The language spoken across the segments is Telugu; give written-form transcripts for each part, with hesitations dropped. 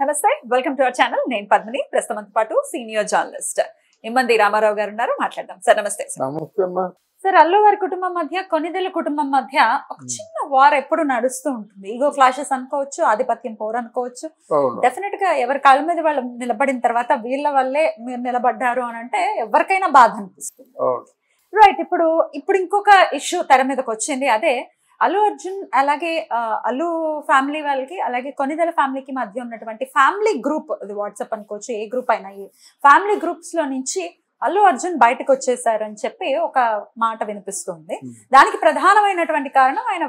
నమస్తే, వెల్కమ్ టు అవర్ ఛానల్. నేను పద్మిని, ప్రస్తుతంతో పాటు సీనియర్ జర్నలిస్ట్ ఇమ్మంది రామారావు గారు ఉన్నారు. మాట్లాడదాం సార్. నమస్తే సార్. అల్లు వారి కుటుంబం మధ్య, కొనిదెల కుటుంబం మధ్య ఒక చిన్న వార్ ఎప్పుడు నడుస్తూ ఉంటుంది. ఈగో క్లాషెస్ అనుకోవచ్చు, ఆధిపత్యం పోరు అనుకోవచ్చు. డెఫినెట్ గా ఎవరి కాళ్ళ మీద వాళ్ళు నిలబడిన తర్వాత వీళ్ళ వల్లే మీరు నిలబడ్డారు అని అంటే ఎవరికైనా బాధ అనిపిస్తుంది. రైట్. ఇప్పుడు ఇంకొక ఇష్యూ తెర మీదకి వచ్చింది. అదే అల్లు అర్జున్ అలాగే అల్లు ఫ్యామిలీ వాళ్ళకి అలాగే కొనిదెల ఫ్యామిలీకి మధ్య ఉన్నటువంటి ఫ్యామిలీ గ్రూప్, అది వాట్సాప్ అనుకోవచ్చు, ఏ గ్రూప్ అయినా, ఈ ఫ్యామిలీ గ్రూప్స్ లో నుంచి అల్లు అర్జున్ బయటకు వచ్చేసారని చెప్పి ఒక మాట వినిపిస్తుంది. దానికి ప్రధానమైనటువంటి కారణం ఆయన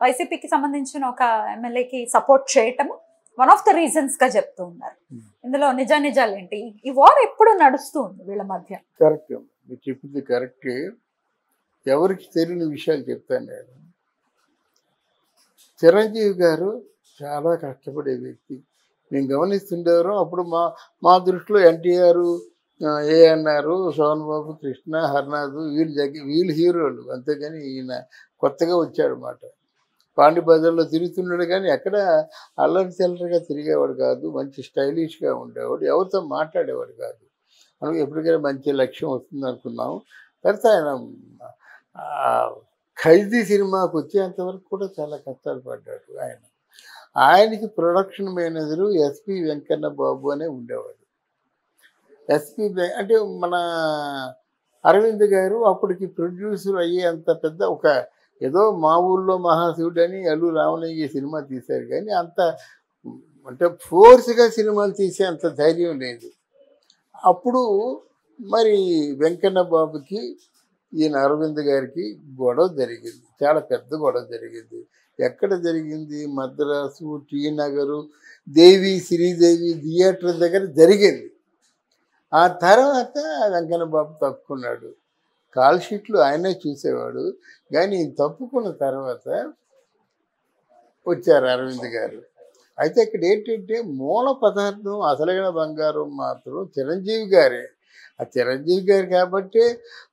వైసీపీకి సంబంధించిన ఒక ఎమ్మెల్యేకి సపోర్ట్ చేయటము వన్ ఆఫ్ ద రీజన్స్ గా చెప్తూ ఉన్నారు. ఇందులో నిజాలు ఏంటి? ఈ వార్ ఎప్పుడు నడుస్తుంది వీళ్ళ మధ్య? కరెక్ట్, మీరు చెప్పింది కరెక్ట్. ఎవరికి తెలియని విషయాలు చెప్తాను నేను. చిరంజీవి గారు చాలా కష్టపడే వ్యక్తి. మేము గమనిస్తుండేవారు. అప్పుడు మా దృష్టిలో ఎన్టీఆర్, ఏఎన్ఆర్, సోన్ బాబు, కృష్ణ, హర్నాథ్ వీళ్ళు హీరోలు. అంతేగాని ఈయన కొత్తగా వచ్చాడు అన్నమాట. పాండి బజార్లో తిరుగుతున్నాడు కానీ ఎక్కడ అల్లరి చిల్లరగా తిరిగేవాడు కాదు. మంచి స్టైలిష్గా ఉండేవాడు. ఎవరితో మాట్లాడేవాడు కాదు. మనకు ఎప్పటికైనా మంచి లక్ష్యం వస్తుంది అనుకున్నాం. తర్వాత ఆయన ఖైదీ సినిమాకు వచ్చేంతవరకు కూడా చాలా కష్టాలు పడ్డాడు. ఆయనకి ప్రొడక్షన్ మేనేజరు ఎస్పి వెంకన్న బాబు అనే ఉండేవాడు. ఎస్పి అంటే మన అరవింద్ గారు అప్పటికి ప్రొడ్యూసర్ అయ్యే అంత పెద్ద ఒక ఏదో మా ఊళ్ళో మహాశివుడు అని అల్లు రామలింగ సినిమా తీశారు కానీ అంత అంటే ఫోర్స్గా సినిమాలు తీసే అంత ధైర్యం లేదు. అప్పుడు మరి వెంకన్న బాబుకి ఈయన అరవింద్ గారికి గొడవ జరిగింది. చాలా పెద్ద గొడవ జరిగింది. ఎక్కడ జరిగింది? మద్రాసు, టీ నగరు, శ్రీదేవి థియేటర్ దగ్గర జరిగింది. ఆ తర్వాత వెంకన్న బాబు తప్పుకున్నాడు. కాల్ షీట్లు ఆయనే చూసేవాడు. కానీ ఈయన తప్పుకున్న తర్వాత వచ్చారు అరవింద్ గారు. అయితే ఇక్కడ ఏంటంటే మూల పదార్థం అసలైన బంగారం మాత్రం చిరంజీవి గారే. ఆ చిరంజీవి గారు కాబట్టి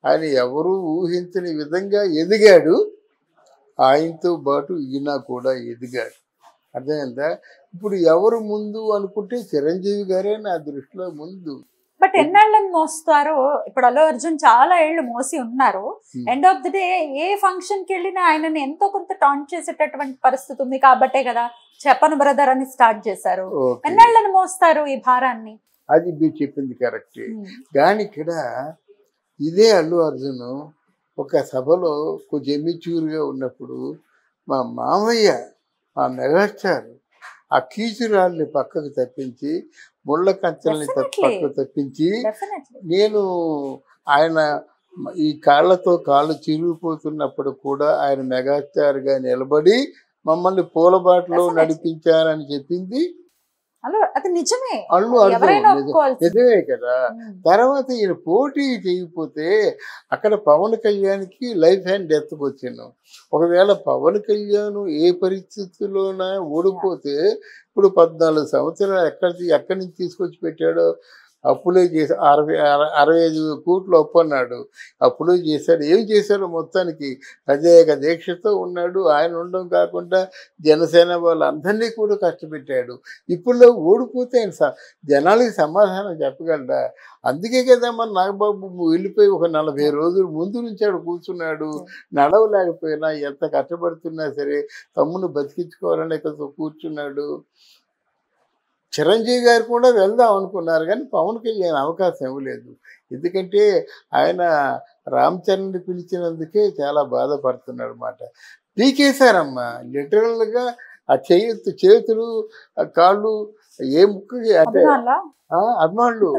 ఆయన ఎవరు ఊహించని విధంగా ఎదిగాడు. ఆయనతో పాటు ఈయన కూడా ఎదిగాడు. అర్థమైందా? ఇప్పుడు ఎవరు ముందు అనుకుంటే చిరంజీవి గారే నా దృష్టిలో ముందు. బట్ ఎన్నేళ్ళని మోస్తారు? ఇప్పుడు అల్లు అర్జున్ చాలా ఏళ్ళు మోసి ఉన్నారు. End of the day A function కి వెళ్ళినా ఆయనని ఎంతో కొంత టాంట్ చేసేటటువంటి పరిస్థితి ఉంది కాబట్టే కదా చెప్పను బ్రదర్ అని స్టార్ట్ చేశారు. ఎన్నేళ్ళని మోస్తారు ఈ భారాన్ని? అది మీరు చెప్పింది కరెక్టే. కానీ ఇక్కడ ఇదే అల్లు అర్జున్ ఒక సభలో కొంచెం ఎమ్మిచ్యూరుగా ఉన్నప్పుడు మా మామయ్య, మా మెగాస్టార్ ఆ కీచురాల్ని పక్కకు తప్పించి, ముళ్ళ కంచెల్ని పక్కకు తప్పించి, నేను ఆయన ఈ కాళ్ళతో కాళ్ళు చిరిగిపోతున్నప్పుడు కూడా ఆయన మెగాస్టార్గా నిలబడి మమ్మల్ని పూలబాటలో నడిపించారని చెప్పింది అది నిజమే. అల్లు అర్జున్ నిజమే కదా. తర్వాత ఈయన పోటీ చేయకపోతే అక్కడ పవన్ కళ్యాణ్కి లైఫ్ అండ్ డెత్కి వచ్చినాం. ఒకవేళ పవన్ కళ్యాణ్ ఏ పరిస్థితుల్లోనా ఓడిపోతే ఇప్పుడు 14 సంవత్సరాలు ఎక్కడి నుంచి తీసుకొచ్చి పెట్టాడో అప్పులే చేసి 65 కోట్లు అప్పు అన్నాడు. అప్పులే చేశాడు. ఏం చేశాడు? మొత్తానికి ప్రత్యేక దీక్షతో ఉన్నాడు. ఆయన ఉండడం కాకుండా జనసేన వాళ్ళందరినీ కూడా కష్టపెట్టాడు. ఇప్పుడు ఓడిపోతే ఆయన జనాలకి సమాధానం చెప్పగలరా? అందుకే కదా మన నాగబాబు వెళ్ళిపోయి ఒక 40 రోజులు ముందు నుంచి ఆడు కూర్చున్నాడు. నడవలేకపోయినా ఎంత కష్టపడుతున్నా సరే తమ్మును బతికించుకోవాలని కూర్చున్నాడు. చిరంజీవి గారు కూడా వెళ్దాం అనుకున్నారు కానీ పవన్ కళ్యాణ్ అవకాశం ఇవ్వలేదు. ఎందుకంటే ఆయన రామ్ చరణ్ని పిలిచినందుకే చాలా బాధపడుతున్నాడు అన్నమాట. పీకేశారమ్మా లిటరల్గా. ఆ చేతులు, ఆ కాళ్ళు ఏ ముక్కకి అంటే అభిమానులు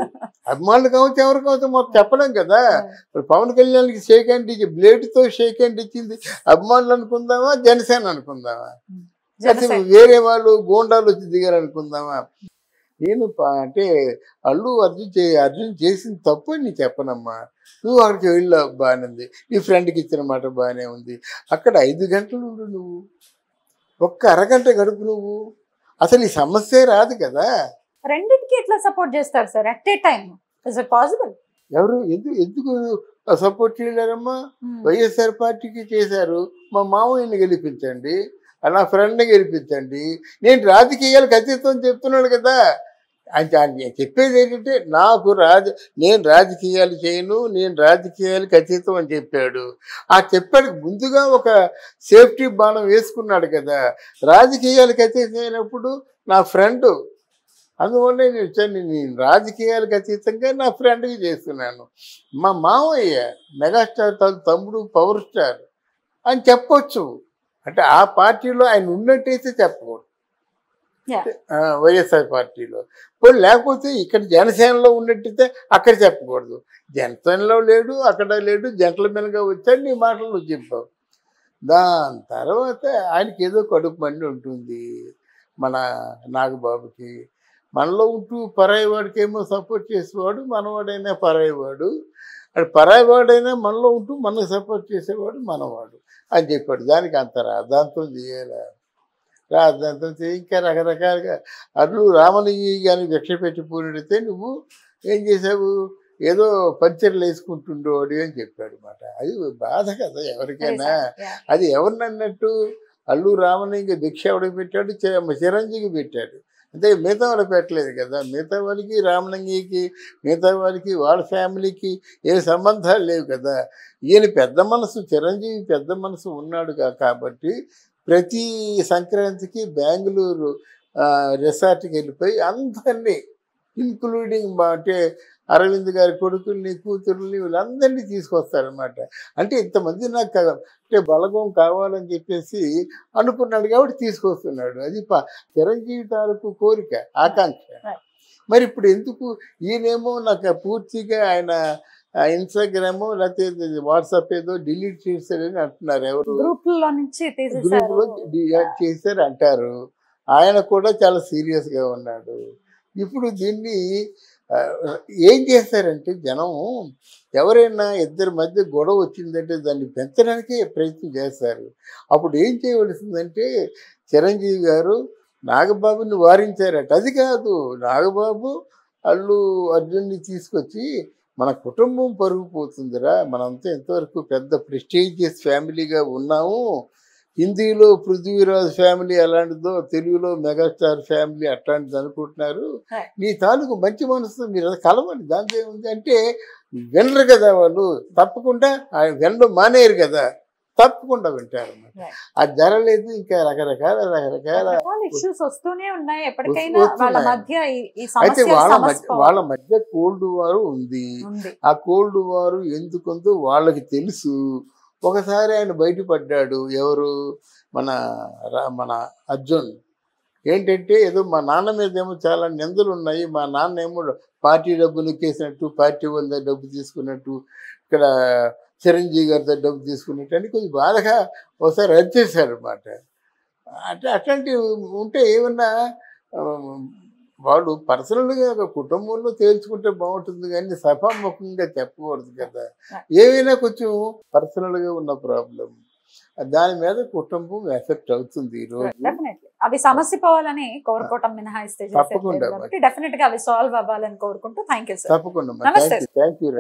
కావచ్చు, ఎవరు కావచ్చు మొత్తం చెప్పలేం కదా. ఇప్పుడు పవన్ కళ్యాణ్కి షేక్ హ్యాండ్ ఇచ్చి బ్లేడ్తో షేక్ హ్యాండ్ ఇచ్చింది అభిమానులు అనుకుందామా, జనసేన అనుకుందామా, వేరే వాళ్ళు గోండాలు వచ్చి దిగారు అనుకుందామా? నేను అంటే అల్లు అర్జున్ చేసిన తప్పు అని చెప్పనమ్మా. నువ్వు అక్కడికి వెళ్ళావు, బాగానే ఉంది. నీ ఫ్రెండ్కి ఇచ్చిన మాట బాగానే ఉంది. అక్కడ 5 గంటలు ఉండు, నువ్వు ఒక్క అరగంట గడుపు. నువ్వు అసలు ఈ సమస్య రాదు కదా. రెండింటికి ఎట్లా సపోర్ట్ చేస్తారు sir at a time? Is it possible? ఎవరు ఎందుకు సపోర్ట్ చేయలేరమ్మా? వైఎస్ఆర్ పార్టీకి చేశారు. మా మామయ్యని గెలిపించండి. నా ఫ్రెండ్ని గెలిపించండి. నేను రాజకీయాలకు అతీతం చెప్తున్నాడు కదా. నేను చెప్పేది ఏంటంటే నేను రాజకీయాలు చేయను, నేను రాజకీయాలకు అతీతం అని చెప్పాడు. ఆ చెప్పాడు ముందుగా ఒక సేఫ్టీ బాణం వేసుకున్నాడు కదా. రాజకీయాలకు అతీతం అయినప్పుడు నా ఫ్రెండ్, అందువల్ల నేను రాజకీయాలకు అతీతంగా నా ఫ్రెండ్కి చేస్తున్నాను. మా మావయ్య మెగాస్టార్ తమ్ముడు పవర్ స్టార్ అని చెప్పొచ్చు. అంటే ఆ పార్టీలో ఆయన ఉన్నట్టయితే చెప్పకూడదు, వైఎస్ఆర్ పార్టీలో. లేకపోతే ఇక్కడ జనసేనలో ఉన్నట్టయితే అక్కడ చెప్పకూడదు. జనసేనలో లేడు, అక్కడ లేడు, జెంట్లమెన్గా వచ్చాడు, నీ మాటలు చెప్పావు. దాని తర్వాత ఆయనకి ఏదో కడుపు మండి ఉంటుంది మన నాగబాబుకి. మనలో ఉంటూ పరాయివాడికి ఏమో సపోర్ట్ చేసేవాడు, మనవాడైనా పరాయివాడు, పరాయివాడైనా మనలో ఉంటూ మనకు సపోర్ట్ చేసేవాడు మనవాడు అని చెప్పాడు. దానికి అంత రాద్ధాంతం చేయాలి, రాద్ధాంతం చేయి. ఇంకా రకరకాలుగా అల్లు రామలింగి కానీ భిక్ష పెట్టి పూనిడితే నువ్వు ఏం చేసావు, ఏదో పంచర్లు వేసుకుంటుండేవాడు అని చెప్పాడు అన్నమాట. అది బాధ కదా ఎవరికైనా. అది ఎవరిని అన్నట్టు, అల్లు రామలింగి భిక్ష ఎవడికి పెట్టాడు, చిరంజీవికి పెట్టాడు. అంటే మిగతా వాళ్ళకి పెట్టలేదు కదా. మిగతా వాళ్ళకి రామలింగికి, మిగతా వాళ్ళకి వాళ్ళ ఫ్యామిలీకి ఏ సంబంధాలు లేవు కదా. ఈయన పెద్ద మనసు, చిరంజీవి పెద్ద మనసు ఉన్నాడు కాబట్టి ప్రతి సంక్రాంతికి బెంగళూరు రిసార్ట్కి వెళ్ళిపోయి అందరినీ, ఇంక్లూడింగ్ అంటే అరవింద్ గారి కొడుకుల్ని, కూతుర్ని, వీళ్ళందరినీ తీసుకొస్తారనమాట. అంటే ఇంతమంది నాకు అంటే బలగం కావాలని చెప్పేసి అనుకున్నాడు కాబట్టి తీసుకొస్తున్నాడు. అది చిరంజీవి తాలూకు కోరిక, ఆకాంక్ష. మరి ఇప్పుడు ఎందుకు ఈయనేమో నాకు పూర్తిగా ఆయన ఇన్స్టాగ్రామ్ లేకపోతే వాట్సాప్ ఏదో డిలీట్ చేశారని అంటున్నారు. ఎవరు గ్రూప్లో చేశారు అంటారు. ఆయన కూడా చాలా సీరియస్గా ఉన్నాడు. ఇప్పుడు దీన్ని ఏం చేస్తారంటే జనం, ఎవరైనా ఇద్దరి మధ్య గొడవ వచ్చిందంటే దాన్ని పెంచడానికే ప్రయత్నం చేస్తారు. అప్పుడు ఏం చేయవలసిందంటే చిరంజీవి గారు నాగబాబుని వారించారట. అది కాదు, నాగబాబు అల్లు అర్జున్ని తీసుకొచ్చి మన కుటుంబం పరుగు పోతుందిరా, మనంతా ఎంతవరకు పెద్ద ప్రెస్టీజియస్ ఫ్యామిలీగా ఉన్నాము, హిందీలో పృథ్వీరాజ్ ఫ్యామిలీ అలాంటిదో, తెలుగులో మెగాస్టార్ ఫ్యామిలీ అట్లాంటిది అనుకుంటున్నారు. నీ తాలూకు మంచి మనసు మీరు కలవండి, దాంతో ఏముంది అంటే వినరు కదా వాళ్ళు. తప్పకుండా వినడం మానేయరు కదా, తప్పకుండా వింటారు అన్నమాట. అది జరగలేదు. ఇంకా రకరకాల ఇష్యూస్ వస్తూనే ఉన్నాయి ఎప్పటికైనా. అయితే వాళ్ళ మధ్య కోల్డ్ వార్ ఉంది. ఆ కోల్డ్ వార్ ఎందుకుందో వాళ్ళకి తెలుసు. ఒకసారి ఆయన బయటపడ్డాడు. ఎవరు, మన అర్జున్. ఏంటంటే ఏదో మా నాన్న మీద ఏమో చాలా నిందలు ఉన్నాయి, మా నాన్న ఏమో పార్టీ డబ్బు నొక్కేసినట్టు, పార్టీ వాళ్ళ డబ్బు తీసుకున్నట్టు, ఇక్కడ చిరంజీవి గారితో డబ్బు తీసుకున్నట్టు అని కొంచెం బాధగా ఒకసారి అరిచేశారు అన్నమాట. అంటే అట్లాంటివి ఉంటే ఏమన్నా వాడు పర్సనల్గా కుటుంబంలో తేల్చుకుంటే బాగుంటుంది కానీ సభాముఖంగా చెప్పకూడదు కదా. ఏమైనా కొంచెం పర్సనల్గా ఉన్న ప్రాబ్లం, దాని మీద కుటుంబం ఎఫెక్ట్ అవుతుంది. ఈరోజు అవి సమస్య పోవాలని కోరుకోవటం మినహాయిస్తే తప్పకుండా డెఫినెట్ గా అవి సాల్వ్ అవ్వాలని కోరుకుంటూ థ్యాంక్ యూ సార్. తప్పకుండా థ్యాంక్ యూ.